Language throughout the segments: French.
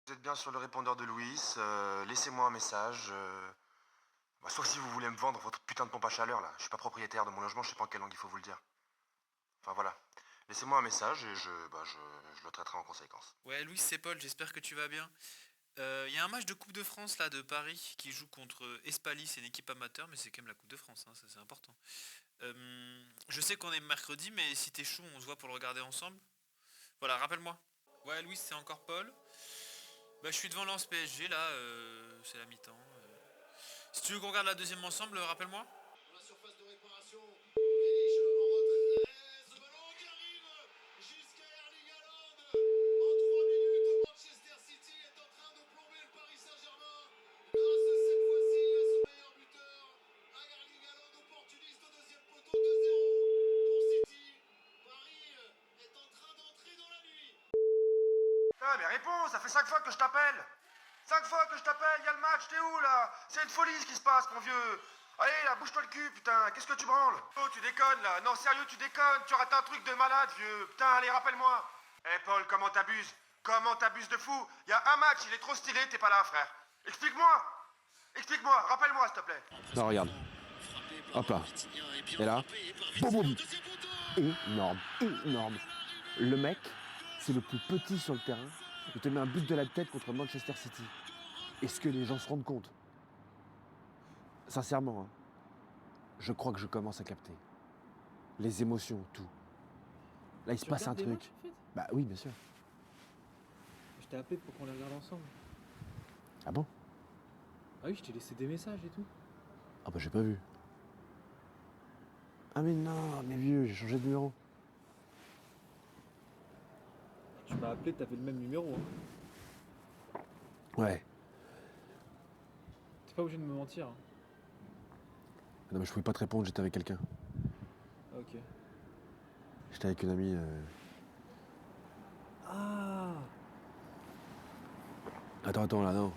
Vous êtes bien sur le répondeur de Louis, laissez-moi un message. Sauf si vous voulez me vendre votre putain de pompe à chaleur là. Je suis pas propriétaire de mon logement, je sais pas en quelle langue il faut vous le dire. Enfin voilà. Laissez-moi un message et je le traiterai en conséquence. Ouais, Louis, c'est Paul, j'espère que tu vas bien. Il y a un match de Coupe de France là de Paris qui joue contre Espali, c'est une équipe amateur, mais c'est quand même la Coupe de France, hein, ça c'est important. Je sais qu'on est mercredi, mais si t'es chaud, on se voit pour le regarder ensemble. Voilà, rappelle-moi. Ouais, Louis, c'est encore Paul. Bah, je suis devant Lens PSG là, c'est la mi-temps. Si tu veux qu'on regarde la deuxième ensemble, rappelle-moi. Dans la surface de réparation, Grealish en retrait, ce ballon qui arrive jusqu'à Erling Haaland. En 3 minutes, Manchester City est en train de plomber le Paris Saint-Germain grâce cette fois-ci à son meilleur buteur, à Erling Haaland, opportuniste au deuxième poteau, 2-0 pour City. Paris est en train d'entrer dans la nuit. Ah mais réponds, ça fait 5 fois que je t'appelle. 5 fois que je t'appelle, y a le match, t'es où là? C'est une folie ce qui se passe mon vieux. Allez là, bouge-toi le cul, putain, qu'est-ce que tu branles? Oh, tu déconnes là, non sérieux, tu déconnes, tu rates un truc de malade vieux. Putain, allez, rappelle-moi. Eh Paul, comment t'abuses? Comment t'abuses de fou? Y a un match, il est trop stylé, t'es pas là frère. Explique-moi. Explique-moi, rappelle-moi s'il te plaît. Non, regarde. Hop là. Et là, boum boum. Énorme, énorme. Le mec, c'est le plus petit sur le terrain. Il te met un but de la tête contre Manchester City. Est-ce que les gens se rendent compte? Sincèrement, hein, je crois que je commence à capter. Les émotions, tout. Là, il se passe un truc. Matchs, en fait Bah oui, bien sûr. Je t'ai appelé pour qu'on les regarde ensemble. Ah bon? Ah oui, je t'ai laissé des messages et tout. Ah bah j'ai pas vu. Ah mais non, mais vieux, j'ai changé de numéro. Tu m'as appelé, t'avais le même numéro. Hein. Ouais. T'es pas obligé de me mentir. Hein. Non mais je pouvais pas te répondre, j'étais avec quelqu'un. Ah, ok. J'étais avec une amie. Ah, Attends, là, non.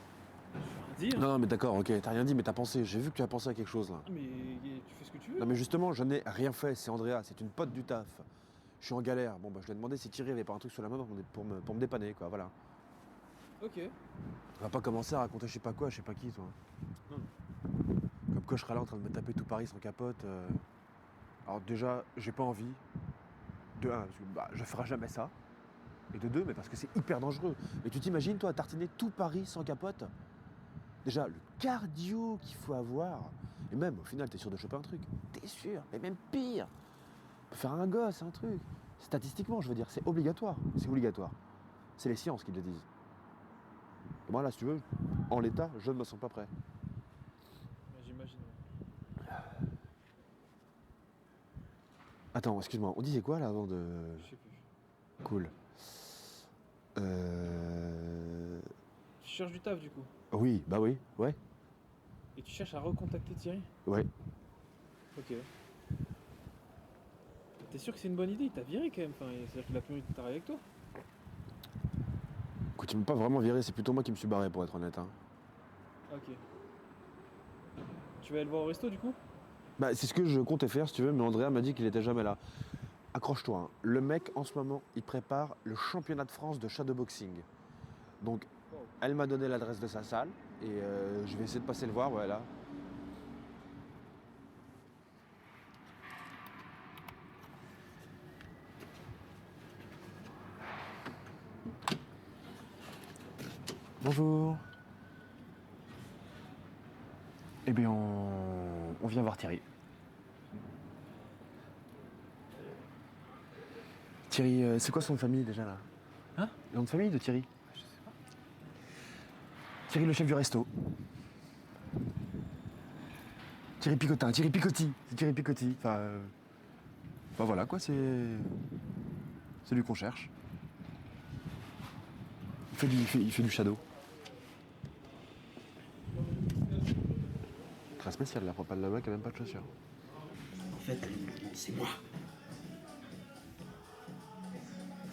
je viens de dire. Non, mais d'accord, ok, t'as rien dit, mais t'as pensé. J'ai vu que tu as pensé à quelque chose, là. Ah, mais tu fais ce que tu veux. Non, mais justement, je n'ai rien fait, c'est Andrea, c'est une pote du taf. Je suis en galère. Bon, bah, je lui ai demandé si Thierry avait pas un truc sur la main pour me dépanner, quoi, voilà. Ok. On va pas commencer à raconter je sais pas quoi, je sais pas qui, toi. Non. Comme quoi, je serais là en train de me taper tout Paris sans capote. Alors, déjà, j'ai pas envie. De un, parce que je ferai jamais ça. Et de deux, mais parce que c'est hyper dangereux. Mais tu t'imagines, toi, tartiner tout Paris sans capote? Déjà, le cardio qu'il faut avoir. Et même, au final, t'es sûr de choper un truc. T'es sûr. Mais même pire. Faire un gosse, un truc. Statistiquement, je veux dire, c'est obligatoire. C'est obligatoire. C'est les sciences qui le disent. Et moi, là, si tu veux, en l'état, je ne me sens pas prêt. Ouais, j'imagine. Attends, excuse-moi, on disait quoi, là, avant de... Je sais plus. Cool. Tu cherches du taf du coup. Oui, bah oui, ouais, Et tu cherches à recontacter Thierry. ouais. Ok. T'es sûr que c'est une bonne idée? Il t'a viré quand même. Enfin, c'est-à-dire qu'il a plus envie de travailler avec toi. Écoute, il m'a pas vraiment viré, c'est plutôt moi qui me suis barré, pour être honnête. Hein. Ok. Tu vas aller le voir au resto du coup? Bah, c'est ce que je comptais faire, si tu veux, mais Andrea m'a dit qu'il était jamais là. Accroche-toi, hein. Le mec, en ce moment, il prépare le championnat de France de shadowboxing. Donc, elle m'a donné l'adresse de sa salle, et je vais essayer de passer le voir, voilà. Bonjour. Eh bien, on vient voir Thierry. Thierry, c'est quoi son nom de famille déjà là? Hein? Le nom de famille de Thierry? Je sais pas. Thierry, le chef du resto. Thierry Picotin, Thierry Picotti. C'est Thierry Picotti. Enfin voilà quoi, c'est lui qu'on cherche. Il fait du shadow. Très spécial, la propale là-bas qui a même pas de chaussures. En fait, c'est moi.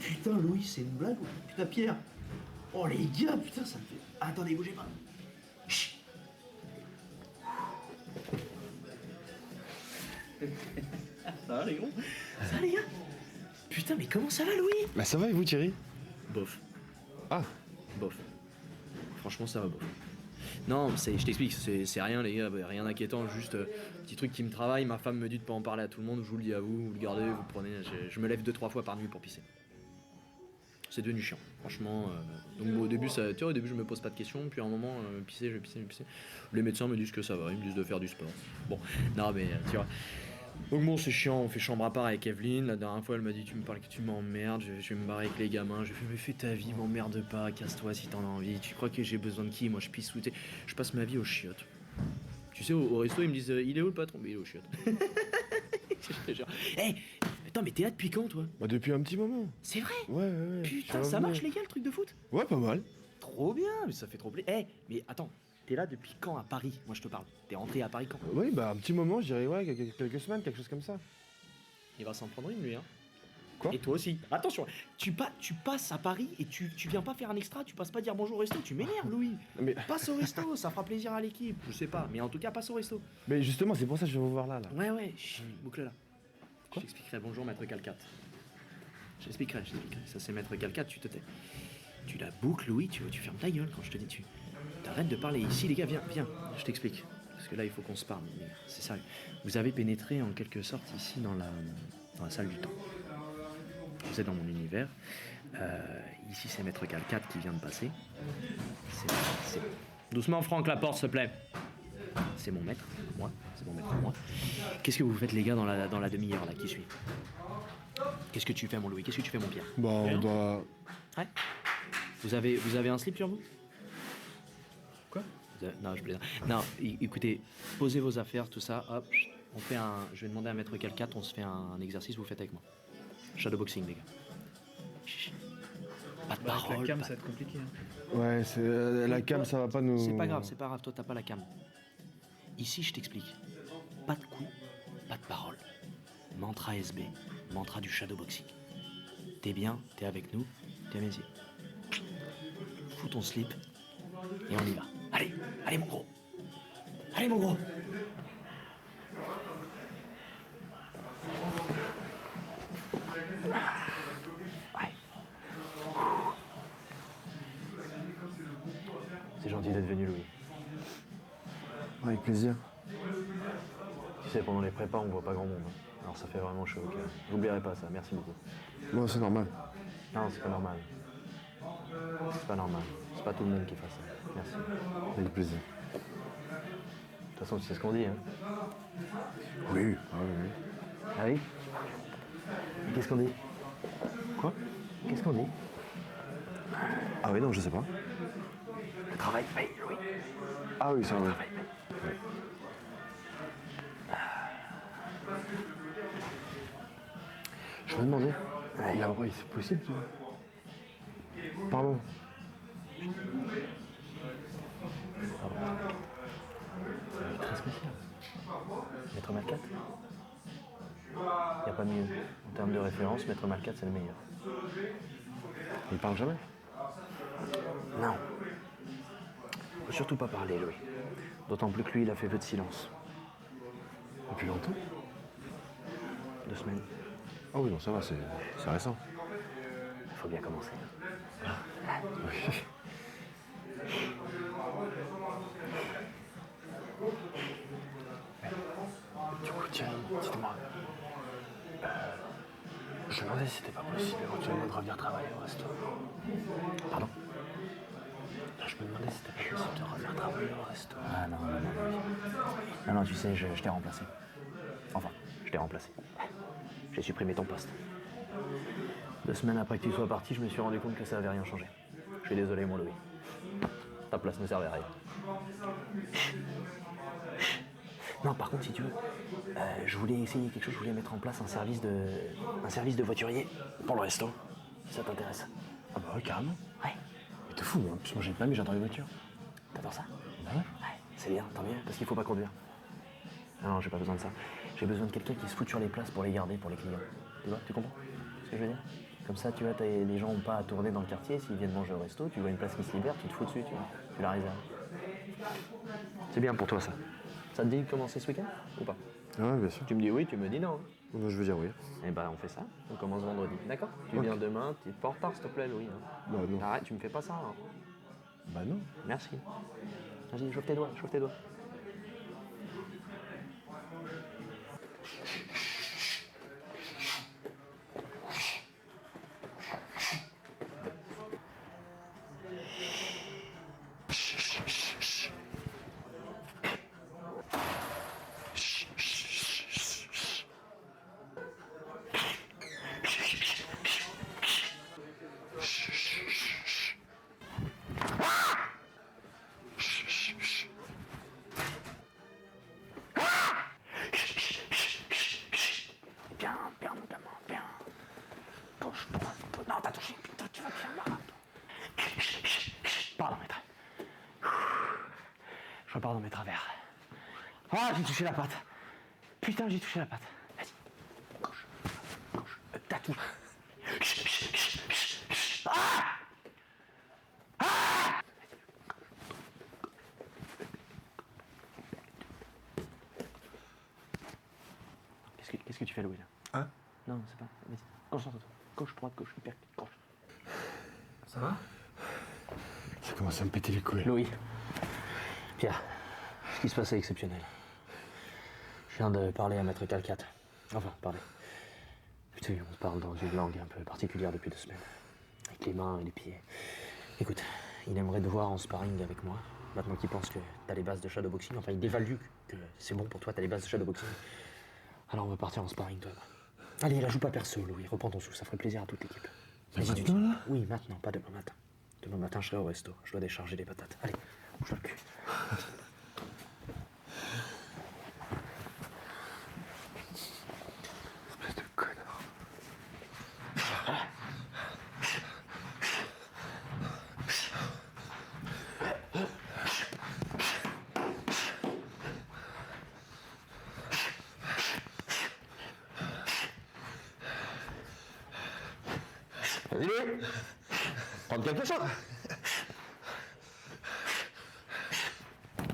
Putain, Louis, c'est une blague ou... Putain, Pierre. Oh, les gars, putain, ça me fait... Attendez, bougez pas. Chut. Ça va, les gros? Ça va, les gars? Putain, mais comment ça va, Louis? Bah ça va et vous Thierry? Bof. Ah, Bof. franchement, ça va bof. Non, je t'explique, c'est rien les gars, rien d'inquiétant, juste petit truc qui me travaille, ma femme me dit de pas en parler à tout le monde, je vous le dis à vous, vous le gardez, vous le prenez, je me lève 2-3 fois par nuit pour pisser. C'est devenu chiant, franchement. Donc bon, au début, au début je me pose pas de questions, puis à un moment, pisser, je vais pisser. Les médecins me disent que ça va, ils me disent de faire du sport. Bon, non mais tu vois. Donc bon, c'est chiant, on fait chambre à part avec Evelyne. La dernière fois, elle m'a dit tu me parles que tu m'emmerdes, je vais me barrer avec les gamins. Je lui ai fait mais fais ta vie, m'emmerde pas, casse-toi si t'en as envie. Tu crois que j'ai besoin de qui? Moi je pisse sous tes... Je passe ma vie aux chiottes. Tu sais, au resto, ils me disent il est où le patron? Mais il est aux chiottes. Je te jure. Hey, attends, mais t'es là depuis quand toi? Bah depuis un petit moment. C'est vrai? Ouais. je suis Putain, ça revenu. marche les gars le truc de foot? Ouais, pas mal. Trop bien, mais ça fait trop plaisir. Eh, mais attends, t'es là depuis quand à Paris? Moi je te parle. T'es rentré à Paris quand? Oui, bah un petit moment, je dirais ouais, quelques semaines, quelque chose comme ça. Il va s'en prendre une lui, hein. Quoi? Et toi aussi. Attention, tu passes à Paris et tu viens pas faire un extra, tu passes pas dire bonjour au resto, tu m'énerves Louis. Mais, Passe au resto, ça fera plaisir à l'équipe, je sais pas, mais en tout cas passe au resto. mais justement, c'est pour ça que je vais vous voir là. Ouais, chut, boucle là. Je t'expliquerai bonjour maître Calcat. Je t'expliquerai, ça c'est maître Calcat, tu te tais. Tu la boucles Louis, tu fermes ta gueule quand je te dis tu. T'arrêtes de parler ici les gars, viens, je t'explique. Parce que là il faut qu'on se parle, mais c'est sérieux. Vous avez pénétré en quelque sorte ici dans la salle du temps. Vous êtes dans mon univers. Ici, c'est Maître Calcat qui vient de passer. C'est... Doucement, Franck, la porte, s'il te plaît. C'est mon maître, moi. C'est mon maître, moi. Qu'est-ce que vous faites, les gars, dans la demi-heure là qui suit? Qu'est-ce que tu fais, mon Louis? Qu'est-ce que tu fais, mon Pierre? Bah, on Rien doit. Ouais. Vous avez un slip sur vous? Quoi? Non, je plaisante. Non, écoutez, posez vos affaires, tout ça, hop. On fait un... Je vais demander à Maître Calcat, on se fait un exercice, vous faites avec moi. Shadowboxing, les gars. Chut. Pas de Bah, avec parole. la cam, pas- ça va être compliqué. Hein. Ouais, la cam, ça va pas nous. C'est pas grave, toi t'as pas la cam. Ici, je t'explique. Pas de coups, pas de parole. Mantra SB, mantra du shadowboxing. T'es bien, t'es avec nous, t'es à mes yeux. Fous ton slip et on y va. Allez mon gros. Allez mon gros. Ouais. C'est gentil d'être venu, Louis. Avec plaisir. Tu sais, pendant les prépas, on voit pas grand monde. Alors ça fait vraiment chaud au cœur. J'oublierai pas ça, merci beaucoup. Bon, c'est normal. Non, c'est pas normal. C'est pas normal. C'est pas tout le monde qui fait ça. Merci. Avec plaisir. De toute façon, tu sais ce qu'on dit, hein. Oui. Ah oui? Qu'est-ce qu'on dit? Quoi? Qu'est-ce qu'on dit? Ah oui, non, je sais pas. Le travail paye, Louis. Ah oui, ça va. Je me demandais. Là, oui, c'est possible, tu vois. Pardon. Très spécial. Maître Malkat? Y a pas mieux. En termes de référence, Maître Malkat, c'est le meilleur. Il parle jamais. Non. Faut surtout pas parler, Louis. D'autant plus que lui, il a fait peu de silence. Depuis longtemps. 2 semaines. Ah oui, non, ça va, c'est récent. Faut bien commencer. Oui. Du coup, tiens, dites-moi. Je me demandais si c'était pas possible éventuellement de revenir travailler au resto. Pardon? Je me demandais si c'était pas possible de revenir travailler au resto. Ah non. Non, tu sais, je t'ai remplacé. Enfin, je t'ai remplacé. J'ai supprimé ton poste. 2 semaines après que tu sois parti, je me suis rendu compte que ça avait rien changé. Je suis désolé, mon Louis. Ta place ne servait à rien. Non, par contre, si tu veux, je voulais essayer quelque chose, je voulais mettre en place un service de voiturier pour le resto. Si ça t'intéresse. Ah bah oui, carrément. Ouais. Mais t'es fou, hein. En plus, moi, j'ai pas mis, j'adore les voitures. T'adores ça? Bah ouais. Ouais, c'est bien, tant mieux, parce qu'il faut pas conduire. Non, j'ai pas besoin de ça. J'ai besoin de quelqu'un qui se fout sur les places pour les garder, pour les clients. Tu vois, tu comprends ce que je veux dire? Comme ça, tu vois, les gens n'ont pas à tourner dans le quartier. S'ils viennent manger au resto, tu vois une place qui se libère, tu te fous dessus, tu la réserves. C'est bien pour toi, ça. Ça te dit de commencer ce week-end ou pas? Ah ouais, bien sûr. Tu me dis oui, tu me dis non. Non, je veux dire oui. Eh ben, on fait ça. On commence vendredi, d'accord? Tu viens demain, t'es pas en retard, s'il te plaît, Louis. Hein. Bah non. Arrête, tu me fais pas ça. Hein. Bah non. Merci. Vas-y, chauffe tes doigts, chauffe tes doigts. Bien, notamment, bien. Gauche, droite. Non, t'as touché. Putain, tu vas te faire mal. Pardon, maître. Je repars dans mes travers. Ah, j'ai touché la patte. Putain, j'ai touché la patte. Vas-y. Gauche. T'as touché. Ah! Qu'est-ce que tu fais, Louis, là? Hein? Non, c'est pas. Vas-y. Concentre-toi. Gauche, droite, gauche, hyper, gauche. Ça va? Ça commence à me péter les couilles. Louis. Pierre. Ce qui se passe est exceptionnel. Je viens de parler à Maître Calcat. Enfin, parler. Putain, on se parle dans une langue un peu particulière depuis 2 semaines. Avec les mains et les pieds. Écoute, il aimerait te voir en sparring avec moi. Maintenant qu'il pense que t'as les bases de shadowboxing. Enfin, il dévalue que c'est bon pour toi, t'as les bases de shadowboxing. Alors on va partir en sparring, toi. Allez, la joue pas perso, Louis. Reprends ton souffle, ça ferait plaisir à toute l'équipe. Vas-y, du Maintenant, là? Oui, maintenant, pas demain matin. Demain matin, je serai au resto. Je dois décharger les patates. Allez, bouge-toi le cul. Espèce de connard. Vas-y, Louis. Prendre quelque chose. Oh,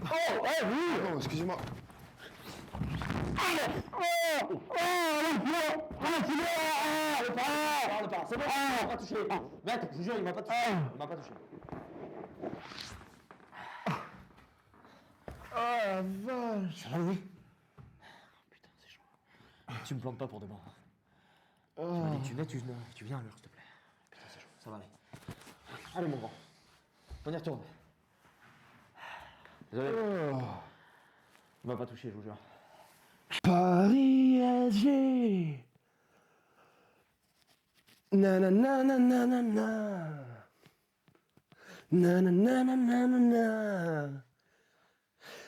oui. Non, excusez-moi. Parle pas, c'est bon, il m'a pas touché. Maître, je vous jure, il m'a pas touché. Il m'a pas touché. Oh la vache. Ça va, Louis? Putain, c'est chaud. Tu me plantes pas pour demain. Tu m'as dit que tu venais, tu viens à l'heure, s'il te plaît. Putain, c'est chaud, ça va aller. Allez, mon grand. On y retourne. Désolé. Il m'a pas touché, je vous jure. Paris SG. Nananananana. Nananananana.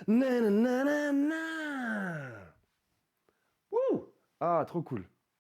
Nanananana. Wouh. Ah, trop cool.